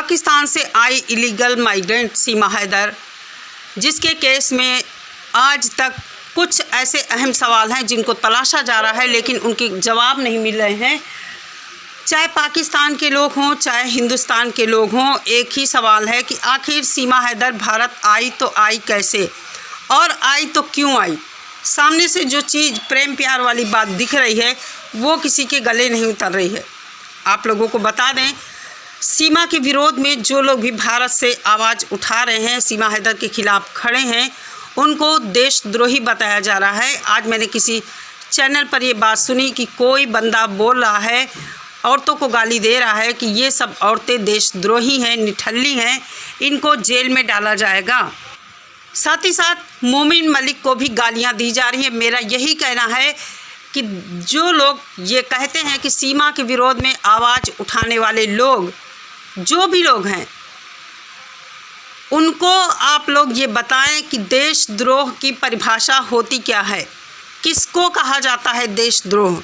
पाकिस्तान से आई illegal migrant सीमा हैदर, जिसके case में आज तक कुछ ऐसे अहम सवाल हैं जिनको तलाशा जा रहा है लेकिन उनके जवाब नहीं मिल रहे हैं। चाहे पाकिस्तान के लोग हों चाहे हिंदुस्तान के लोग हों, एक ही सवाल है कि आखिर सीमा हैदर भारत आई तो आई कैसे और आई तो क्यों आई। सामने से जो चीज़ प्रेम प्यार वाली बात दिख रही है वो किसी के गले नहीं उतर रही है। आप लोगों को बता दें, सीमा के विरोध में जो लोग भी भारत से आवाज़ उठा रहे हैं, सीमा हैदर के खिलाफ़ खड़े हैं, उनको देशद्रोही बताया जा रहा है। आज मैंने किसी चैनल पर ये बात सुनी कि कोई बंदा बोल रहा है, औरतों को गाली दे रहा है कि ये सब औरतें देशद्रोही हैं, निठल्ली हैं, इनको जेल में डाला जाएगा। साथ ही साथ मोमिन मलिक को भी गालियां दी जा रही है। मेरा यही कहना है कि जो लोग ये कहते हैं कि सीमा के विरोध में आवाज़ उठाने वाले लोग, जो भी लोग हैं, उनको आप लोग ये बताएं कि देशद्रोह की परिभाषा होती क्या है, किसको कहा जाता है देशद्रोह,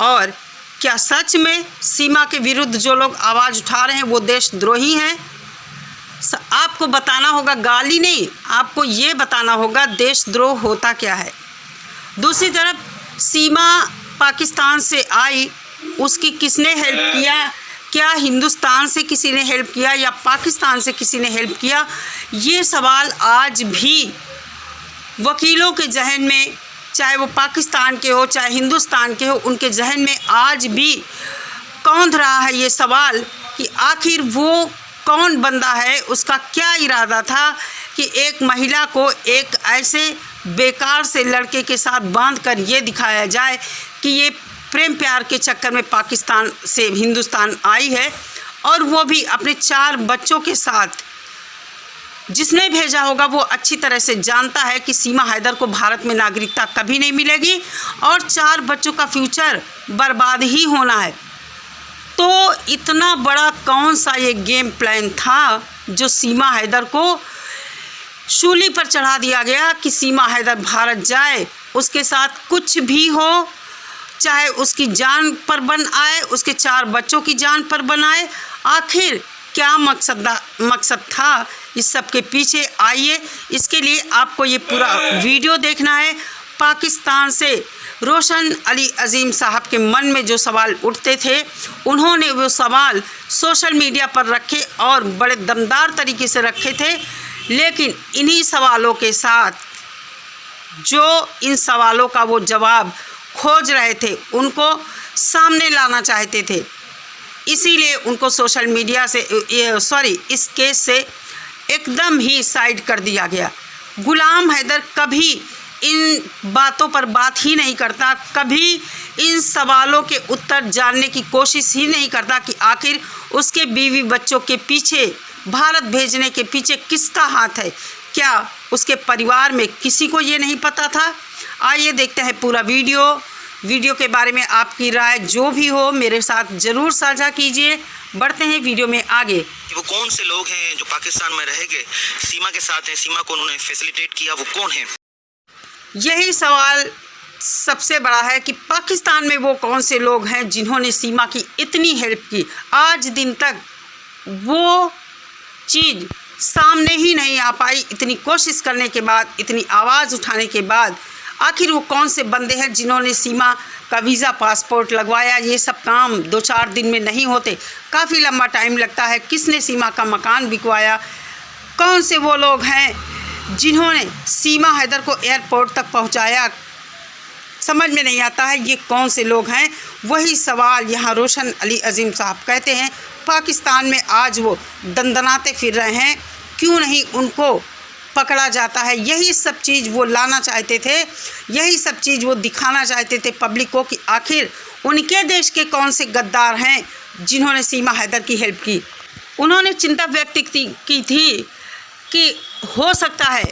और क्या सच में सीमा के विरुद्ध जो लोग आवाज़ उठा रहे हैं वो देशद्रोही हैं। आपको बताना होगा, गाली नहीं, आपको ये बताना होगा देशद्रोह होता क्या है। दूसरी तरफ सीमा पाकिस्तान से आई, उसकी किसने हेल्प किया? क्या हिंदुस्तान से किसी ने हेल्प किया या पाकिस्तान से किसी ने हेल्प किया? ये सवाल आज भी वकीलों के जहन में, चाहे वो पाकिस्तान के हो चाहे हिंदुस्तान के हो, उनके जहन में आज भी कौंध रहा है ये सवाल कि आखिर वो कौन बंदा है, उसका क्या इरादा था कि एक महिला को एक ऐसे बेकार से लड़के के साथ बांधकर ये दिखाया जाए कि ये प्रेम प्यार के चक्कर में पाकिस्तान से हिंदुस्तान आई है, और वो भी अपने 4 बच्चों के साथ। जिसने भेजा होगा वो अच्छी तरह से जानता है कि सीमा हैदर को भारत में नागरिकता कभी नहीं मिलेगी और 4 बच्चों का फ्यूचर बर्बाद ही होना है। तो इतना बड़ा कौन सा ये गेम प्लान था जो सीमा हैदर को शूली पर चढ़ा दिया गया कि सीमा हैदर भारत जाए, उसके साथ कुछ भी हो, चाहे उसकी जान पर बन आए, उसके 4 बच्चों की जान पर बन आए। आखिर क्या मकसद था इस सब के पीछे? आइए, इसके लिए आपको ये पूरा वीडियो देखना है। पाकिस्तान से रोशन अली अजीम साहब के मन में जो सवाल उठते थे, उन्होंने वो सवाल सोशल मीडिया पर रखे और बड़े दमदार तरीके से रखे थे, लेकिन इन्हीं सवालों के साथ जो इन सवालों का वो जवाब खोज रहे थे उनको सामने लाना चाहते थे, इसीलिए उनको सोशल मीडिया से इस केस से एकदम ही साइड कर दिया गया। गुलाम हैदर कभी इन बातों पर बात ही नहीं करता, कभी इन सवालों के उत्तर जानने की कोशिश ही नहीं करता कि आखिर उसके बीवी बच्चों के पीछे, भारत भेजने के पीछे किसका हाथ है। क्या उसके परिवार में किसी को ये नहीं पता था? आइए देखते हैं पूरा वीडियो के बारे में आपकी राय जो भी हो मेरे साथ ज़रूर साझा कीजिए। बढ़ते हैं वीडियो में आगे। वो कौन से लोग हैं जो पाकिस्तान में रह गए, सीमा के साथ हैं, सीमा को उन्होंने फैसिलिटेट किया, वो कौन है? यही सवाल सबसे बड़ा है कि पाकिस्तान में वो कौन से लोग हैं जिन्होंने सीमा की इतनी हेल्प की। आज दिन तक वो चीज़ सामने ही नहीं आ पाई। इतनी कोशिश करने के बाद, इतनी आवाज़ उठाने के बाद, आखिर वो कौन से बंदे हैं जिन्होंने सीमा का वीज़ा पासपोर्ट लगवाया? ये सब काम 2-4 दिन में नहीं होते, काफ़ी लंबा टाइम लगता है। किसने सीमा का मकान बिकवाया? कौन से वो लोग हैं जिन्होंने सीमा हैदर को एयरपोर्ट तक पहुंचाया? समझ में नहीं आता है ये कौन से लोग हैं। वही सवाल यहाँ रोशन अली अजीम साहब कहते हैं पाकिस्तान में आज वो दंदनाते फिर रहे हैं, क्यों नहीं उनको पकड़ा जाता है? यही सब चीज़ वो लाना चाहते थे, यही सब चीज़ वो दिखाना चाहते थे पब्लिक को कि आखिर उनके देश के कौन से गद्दार हैं जिन्होंने सीमा हैदर की हेल्प की। उन्होंने चिंता व्यक्त की थी कि हो सकता है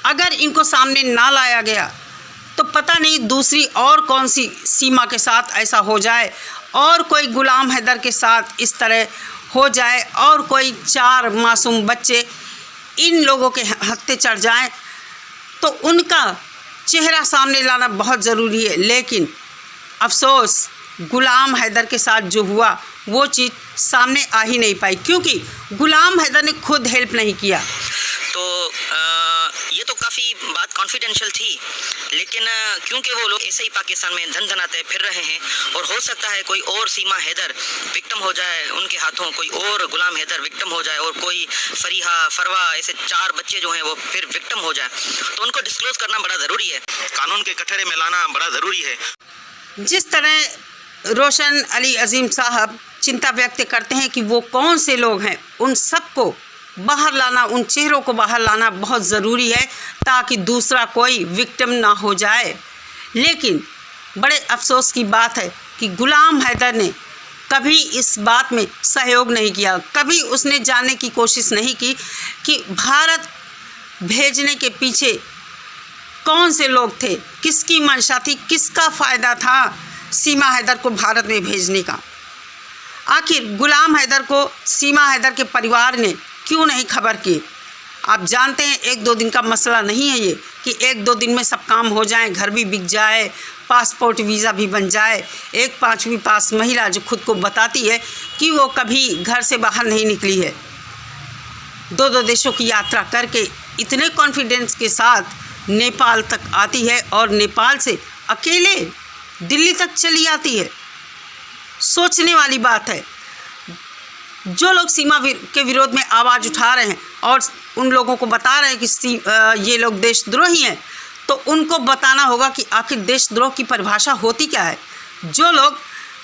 अगर इनको सामने ना लाया गया तो पता नहीं दूसरी और कौन सी सीमा के साथ ऐसा हो जाए, और कोई गुलाम हैदर के साथ इस तरह हो जाए, और कोई 4 मासूम बच्चे इन लोगों के हत्थे चढ़ जाएं, तो उनका चेहरा सामने लाना बहुत ज़रूरी है। लेकिन अफसोस गुलाम हैदर के साथ जो हुआ वो चीज़ सामने आ ही नहीं पाई, क्योंकि गुलाम हैदर ने खुद हेल्प नहीं किया। तो ये तो काफ़ी बात कॉन्फिडेंशियल थी, लेकिन क्योंकि वो लोग ऐसे ही पाकिस्तान में धन धनाते फिर रहे हैं, और हो सकता है कोई और सीमा हैदर विक्टिम हो जाए उनके हाथों, कोई और गुलाम हैदर विक्टिम हो जाए, और कोई फरीहा फरवा ऐसे 4 बच्चे जो हैं वो फिर विक्टिम हो जाए, तो उनको डिस्क्लोज करना बड़ा ज़रूरी है, कानून के कटघरे में लाना बड़ा ज़रूरी है। जिस तरह रोशन अली अजीम साहब चिंता व्यक्त करते हैं कि वो कौन से लोग हैं, उन सबको बाहर लाना, उन चेहरों को बाहर लाना बहुत ज़रूरी है, ताकि दूसरा कोई विक्टिम ना हो जाए। लेकिन बड़े अफसोस की बात है कि गुलाम हैदर ने कभी इस बात में सहयोग नहीं किया, कभी उसने जानने की कोशिश नहीं की कि भारत भेजने के पीछे कौन से लोग थे, किसकी मंशा थी, किसका फ़ायदा था सीमा हैदर को भारत में भेजने का। आखिर गुलाम हैदर को सीमा हैदर के परिवार ने क्यों नहीं खबर की? आप जानते हैं 1-2 दिन का मसला नहीं है ये कि 1-2 दिन में सब काम हो जाए, घर भी बिक जाए, पासपोर्ट वीज़ा भी बन जाए। एक 5वीं पास महिला जो खुद को बताती है कि वो कभी घर से बाहर नहीं निकली है, 2-2 देशों की यात्रा करके इतने कॉन्फिडेंस के साथ नेपाल तक आती है और नेपाल से अकेले दिल्ली तक चली आती है। सोचने वाली बात है। जो लोग सीमा के विरोध में आवाज़ उठा रहे हैं और उन लोगों को बता रहे हैं कि ये लोग देशद्रोही हैं, तो उनको बताना होगा कि आखिर देशद्रोह की परिभाषा होती क्या है। जो लोग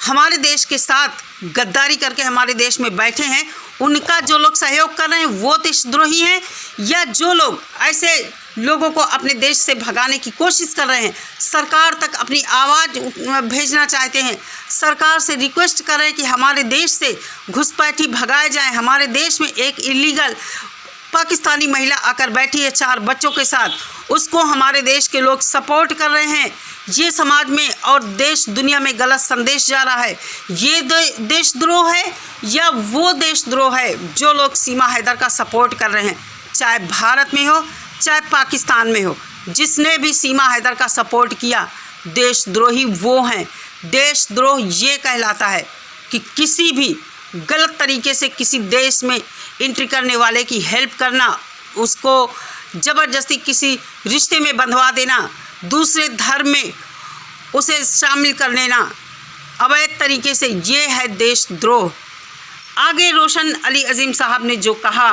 हमारे देश के साथ गद्दारी करके हमारे देश में बैठे हैं, उनका जो लोग सहयोग कर रहे हैं वो देशद्रोही हैं, या जो लोग ऐसे लोगों को अपने देश से भगाने की कोशिश कर रहे हैं, सरकार तक अपनी आवाज़ भेजना चाहते हैं, सरकार से रिक्वेस्ट कर रहे हैं कि हमारे देश से घुसपैठी भगाए जाएं, हमारे देश में एक इलीगल पाकिस्तानी महिला आकर बैठी है 4 बच्चों के साथ, उसको हमारे देश के लोग सपोर्ट कर रहे हैं। ये समाज में और देश दुनिया में गलत संदेश जा रहा है। ये देशद्रोह है या वो देशद्रोह है जो लोग सीमा हैदर का सपोर्ट कर रहे हैं, चाहे भारत में हो चाहे पाकिस्तान में हो। जिसने भी सीमा हैदर का सपोर्ट किया, देशद्रोही वो हैं। देशद्रोह ये कहलाता है कि किसी भी गलत तरीके से किसी देश में एंट्री करने वाले की हेल्प करना, उसको ज़बरदस्ती किसी रिश्ते में बंधवा देना, दूसरे धर्म में उसे शामिल कर लेना अवैध तरीके से, ये है देशद्रोह। आगे रोशन अली अजीम साहब ने जो कहा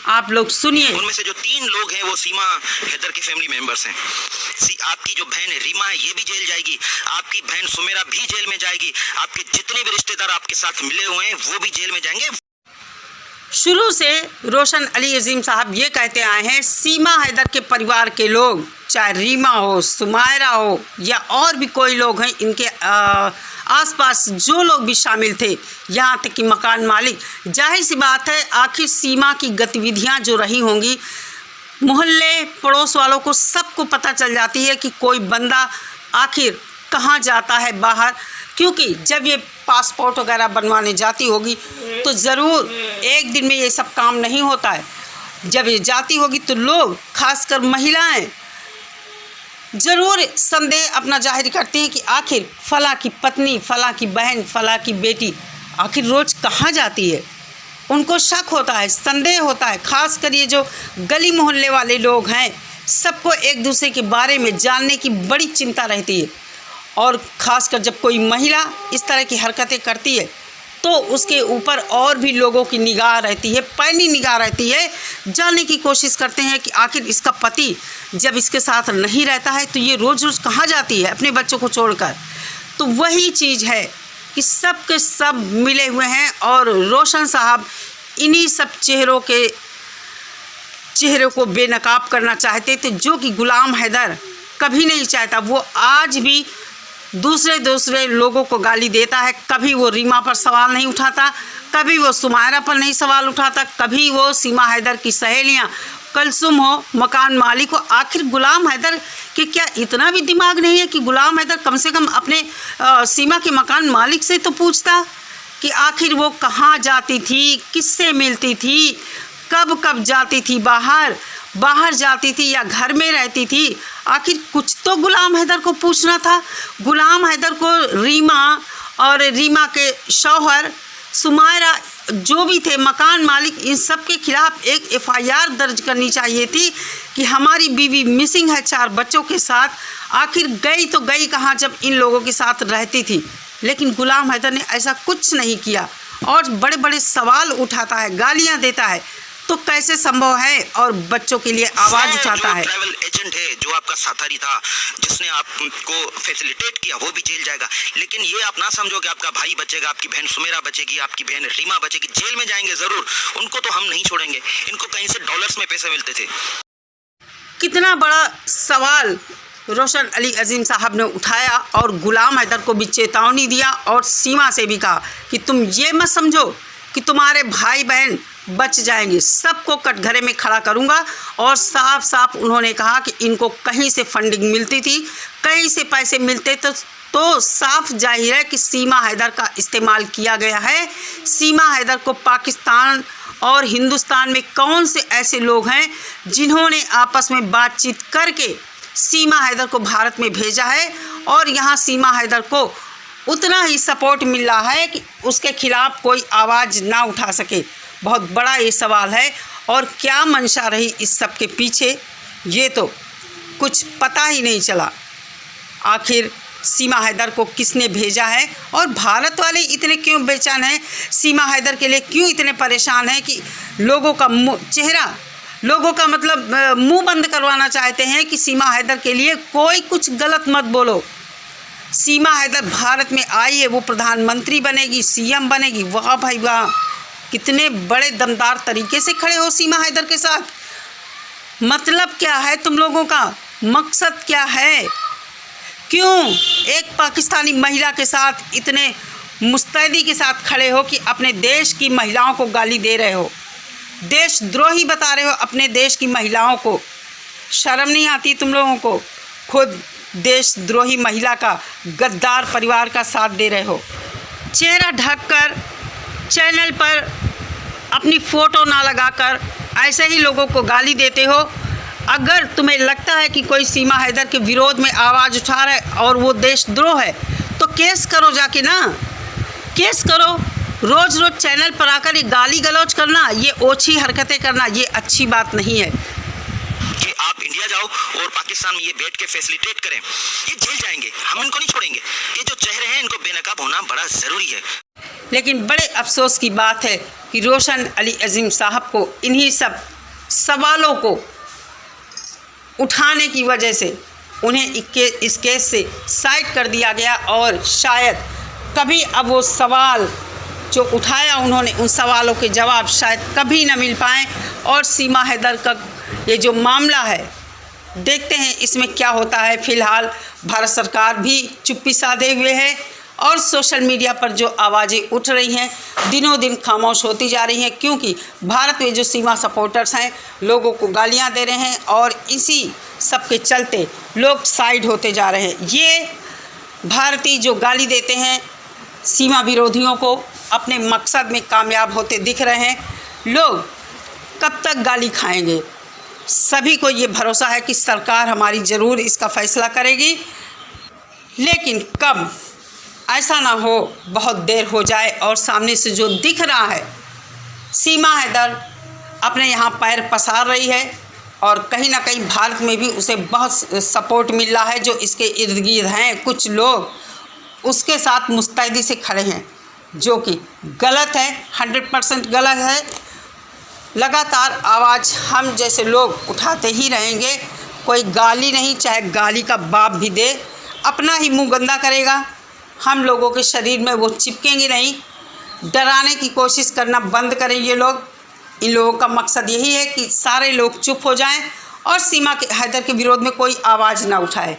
आप लोग सुनिए। उनमें से जो 3 लोग हैं वो सीमा हैदर के फैमिली मेंबर्स हैं। आपकी जो बहन रीमा है ये भी जेल जाएगी, आपकी बहन सुमेरा भी जेल में जाएगी, आपके जितने भी रिश्तेदार आपके साथ मिले हुए हैं वो भी जेल में जाएंगे। शुरू से रोशन अली अजीम साहब ये कहते आए हैं, सीमा हैदर के परिवार के लोग, चाहे रीमा हो, सुमायरा हो या और भी कोई लोग हैं, इनके आसपास जो लोग भी शामिल थे, यहाँ तक कि मकान मालिक, जाहिर सी बात है आखिर सीमा की गतिविधियाँ जो रही होंगी, मोहल्ले पड़ोस वालों को सबको पता चल जाती है कि कोई बंदा आखिर कहाँ जाता है बाहर, क्योंकि जब ये पासपोर्ट वगैरह बनवाने जाती होगी तो ज़रूर एक दिन में ये सब काम नहीं होता है। जब ये जाती होगी तो लोग, खासकर महिलाएं, ज़रूर संदेह अपना जाहिर करते हैं कि आखिर फ़ला की पत्नी, फ़ला की बहन, फ़ला की बेटी आखिर रोज़ कहाँ जाती है। उनको शक होता है, संदेह होता है। खासकर ये जो गली मोहल्ले वाले लोग हैं, सबको एक दूसरे के बारे में जानने की बड़ी चिंता रहती है, और ख़ासकर जब कोई महिला इस तरह की हरकतें करती है तो उसके ऊपर और भी लोगों की निगाह रहती है, पैनी निगाह रहती है। जानने की कोशिश करते हैं कि आखिर इसका पति जब इसके साथ नहीं रहता है तो ये रोज़ रोज़ कहाँ जाती है अपने बच्चों को छोड़कर। तो वही चीज़ है कि सब के सब मिले हुए हैं, और रोशन साहब इन्हीं सब चेहरों को बेनकाब करना चाहते थे, जो कि गुलाम हैदर कभी नहीं चाहता। वो आज भी दूसरे लोगों को गाली देता है। कभी वो रीमा पर सवाल नहीं उठाता, कभी वो सुमायरा पर नहीं सवाल उठाता, कभी वो सीमा हैदर की सहेलियाँ कलसुम हो, मकान मालिक हो। आखिर गुलाम हैदर के क्या इतना भी दिमाग नहीं है कि गुलाम हैदर कम से कम अपने सीमा के मकान मालिक से तो पूछता कि आखिर वो कहाँ जाती थी, किससे मिलती थी, कब जाती थी, बाहर जाती थी या घर में रहती थी। आखिर कुछ तो गुलाम हैदर को पूछना था। गुलाम हैदर को रीमा और रीमा के शौहर, सुमायरा, जो भी थे मकान मालिक, इन सब के खिलाफ एक FIR दर्ज करनी चाहिए थी कि हमारी बीवी मिसिंग है 4 बच्चों के साथ, आखिर गई तो गई कहाँ जब इन लोगों के साथ रहती थी। लेकिन गुलाम हैदर ने ऐसा कुछ नहीं किया और बड़े बड़े सवाल उठाता है, गालियां देता है, तो कैसे संभव है और बच्चों के लिए आवाज़ उठाता है। ट्रैवल एजेंट है जो आपका साथी था, जिसने आपको फैसिलिटेट किया, वो भी जेल जाएगा। लेकिन ये आप ना समझो कि आपका भाई बचेगा, आपकी बहन सुमेरा बचेगी, आपकी बहन रीमा बचेगी। जेल में जाएंगे ज़रूर, उनको तो हम नहीं छोड़ेंगे। इनको कहीं से डॉलर्स में पैसे मिलते थे। कितना बड़ा सवाल रोशन अली अजीम साहब ने उठाया और गुलाम हैदर को भी चेतावनी दिया और सीमा से भी कहा कि तुम ये मत समझो कि तुम्हारे भाई बहन बच जाएंगे, सबको कटघरे में खड़ा करूंगा। और साफ साफ उन्होंने कहा कि इनको कहीं से फंडिंग मिलती थी, कहीं से पैसे मिलते तो साफ जाहिर है कि सीमा हैदर का इस्तेमाल किया गया है। सीमा हैदर को पाकिस्तान और हिंदुस्तान में कौन से ऐसे लोग हैं जिन्होंने आपस में बातचीत करके सीमा हैदर को भारत में भेजा है और यहाँ सीमा हैदर को उतना ही सपोर्ट मिल रहा है कि उसके खिलाफ कोई आवाज़ ना उठा सके। बहुत बड़ा ये सवाल है और क्या मंशा रही इस सब के पीछे, ये तो कुछ पता ही नहीं चला। आखिर सीमा हैदर को किसने भेजा है और भारत वाले इतने क्यों बेचैन हैं, सीमा हैदर के लिए क्यों इतने परेशान हैं कि लोगों का चेहरा, लोगों का मतलब मुंह बंद करवाना चाहते हैं कि सीमा हैदर के लिए कोई कुछ गलत मत बोलो। सीमा हैदर भारत में आई है, वो प्रधानमंत्री बनेगी, CM बनेगी। वाह भाई वाह, कितने बड़े दमदार तरीके से खड़े हो सीमा हैदर के साथ। मतलब क्या है तुम लोगों का, मकसद क्या है, क्यों एक पाकिस्तानी महिला के साथ इतने मुस्तैदी के साथ खड़े हो कि अपने देश की महिलाओं को गाली दे रहे हो, देशद्रोही बता रहे हो अपने देश की महिलाओं को। शर्म नहीं आती तुम लोगों को? खुद देशद्रोही महिला का, गद्दार परिवार का साथ दे रहे हो। चेहरा ढककर चैनल पर अपनी फ़ोटो ना लगाकर ऐसे ही लोगों को गाली देते हो। अगर तुम्हें लगता है कि कोई सीमा हैदर के विरोध में आवाज़ उठा रहा है और वो देशद्रोह है तो केस करो जाके ना, केस करो। रोज़ रोज़ चैनल पर आकर ये गाली गलौज करना, ये ओछी हरकतें करना, ये अच्छी बात नहीं है। कि आप इंडिया जाओ और पाकिस्तान में ये बैठ के फैसिलिटेट करें, ये जेल जाएंगे, हम इनको नहीं छोड़ेंगे। ये जो चेहरे हैं इनको बेनकाब होना बड़ा ज़रूरी है। लेकिन बड़े अफसोस की बात है कि रोशन अली अजीम साहब को इन्हीं सब सवालों को उठाने की वजह से उन्हें इस केस से साइड कर दिया गया और शायद कभी अब वो सवाल जो उठाया उन्होंने, उन सवालों के जवाब शायद कभी न मिल पाएँ। और सीमा हैदर का ये जो मामला है, देखते हैं इसमें क्या होता है। फ़िलहाल भारत सरकार भी चुप्पी साधे हुए है और सोशल मीडिया पर जो आवाज़ें उठ रही हैं दिनों दिन खामोश होती जा रही हैं, क्योंकि भारत में जो सीमा सपोर्टर्स हैं लोगों को गालियां दे रहे हैं और इसी सब के चलते लोग साइड होते जा रहे हैं। ये भारतीय जो गाली देते हैं सीमा विरोधियों को, अपने मकसद में कामयाब होते दिख रहे हैं। लोग कब तक गाली खाएंगे? सभी को ये भरोसा है कि सरकार हमारी ज़रूर इसका फ़ैसला करेगी, लेकिन कब, ऐसा ना हो बहुत देर हो जाए और सामने से जो दिख रहा है सीमा हैदर अपने यहाँ पैर पसार रही है और कहीं ना कहीं भारत में भी उसे बहुत सपोर्ट मिल रहा है। जो इसके इर्द गिर्द हैं कुछ लोग उसके साथ मुस्तैदी से खड़े हैं, जो कि गलत है, 100% गलत है। लगातार आवाज़ हम जैसे लोग उठाते ही रहेंगे। कोई गाली नहीं, चाहे गाली का बाप भी दे, अपना ही मुंह गंदा करेगा, हम लोगों के शरीर में वो चिपकेंगे नहीं। डराने की कोशिश करना बंद करें ये लोग। इन लोगों का मकसद यही है कि सारे लोग चुप हो जाएं और सीमा हैदर के विरोध में कोई आवाज़ ना उठाए।